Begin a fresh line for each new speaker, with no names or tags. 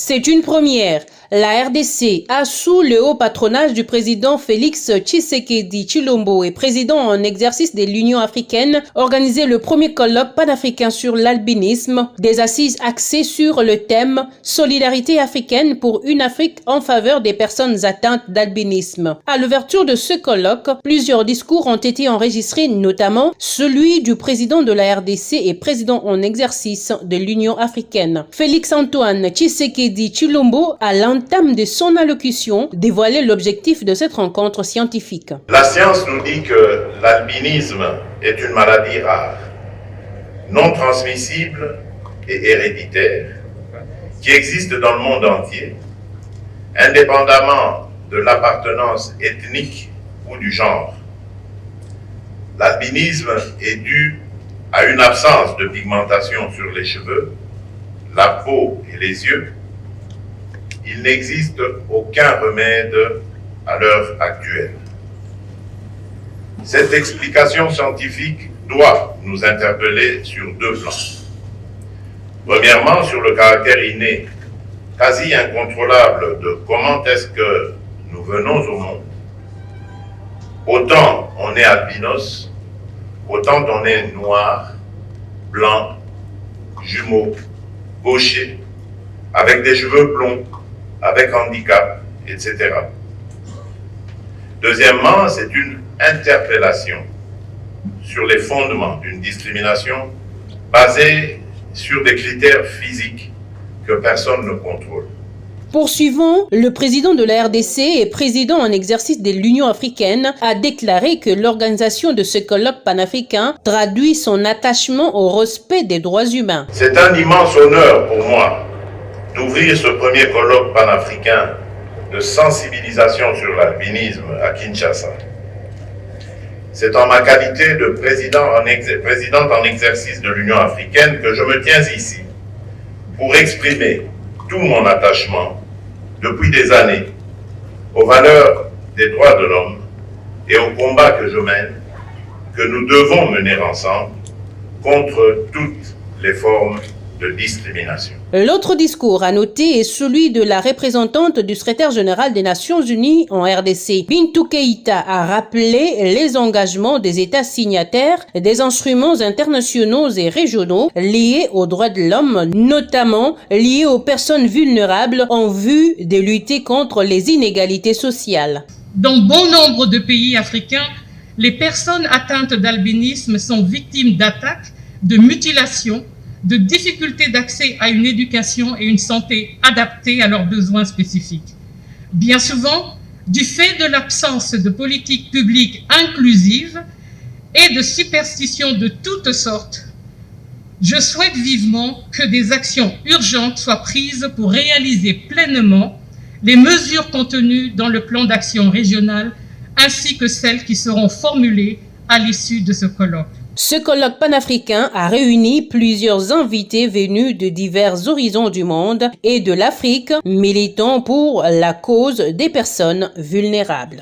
C'est une première. La RDC a, sous le haut patronage du président Félix Tshisekedi Tshilombo et président en exercice de l'Union africaine, organisé le premier colloque panafricain sur l'albinisme, des assises axées sur le thème « Solidarité africaine pour une Afrique en faveur des personnes atteintes d'albinisme ». À l'ouverture de ce colloque, plusieurs discours ont été enregistrés, notamment celui du président de la RDC et président en exercice de l'Union africaine. Félix-Antoine Tshisekedi Tshilombo, à l'entame de son allocution, dévoilé l'objectif de cette rencontre scientifique.
La science nous dit que l'albinisme est une maladie rare, non transmissible et héréditaire, qui existe dans le monde entier, indépendamment de l'appartenance ethnique ou du genre. L'albinisme est dû à une absence de pigmentation sur les cheveux, la peau et les yeux. Il n'existe aucun remède à l'heure actuelle. Cette explication scientifique doit nous interpeller sur deux plans. Premièrement, sur le caractère inné, quasi incontrôlable de comment est-ce que nous venons au monde. Autant on est albinos, autant on est noir, blanc, jumeau, gaucher, avec des cheveux blonds, avec handicap, etc. Deuxièmement, c'est une interpellation sur les fondements d'une discrimination basée sur des critères physiques que personne ne contrôle.
Poursuivant, le président de la RDC et président en exercice de l'Union africaine a déclaré que l'organisation de ce colloque panafricain traduit son attachement au respect des droits humains.
C'est un immense honneur pour moi d'ouvrir ce premier colloque panafricain de sensibilisation sur l'albinisme à Kinshasa. C'est en ma qualité de présidente en exercice de l'Union africaine que je me tiens ici pour exprimer tout mon attachement depuis des années aux valeurs des droits de l'homme et au combat que je mène, que nous devons mener ensemble contre toutes les formes de discrimination.
L'autre discours à noter est celui de la représentante du secrétaire général des Nations Unies en RDC. Bintou Keïta a rappelé les engagements des États signataires des instruments internationaux et régionaux liés aux droits de l'homme, notamment liés aux personnes vulnérables en vue de lutter contre les inégalités sociales.
Dans bon nombre de pays africains, les personnes atteintes d'albinisme sont victimes d'attaques, de mutilations, de difficultés d'accès à une éducation et une santé adaptées à leurs besoins spécifiques. Bien souvent, du fait de l'absence de politiques publiques inclusives et de superstitions de toutes sortes, je souhaite vivement que des actions urgentes soient prises pour réaliser pleinement les mesures contenues dans le plan d'action régional ainsi que celles qui seront formulées à l'issue de ce colloque.
Ce colloque panafricain a réuni plusieurs invités venus de divers horizons du monde et de l'Afrique, militant pour la cause des personnes vulnérables.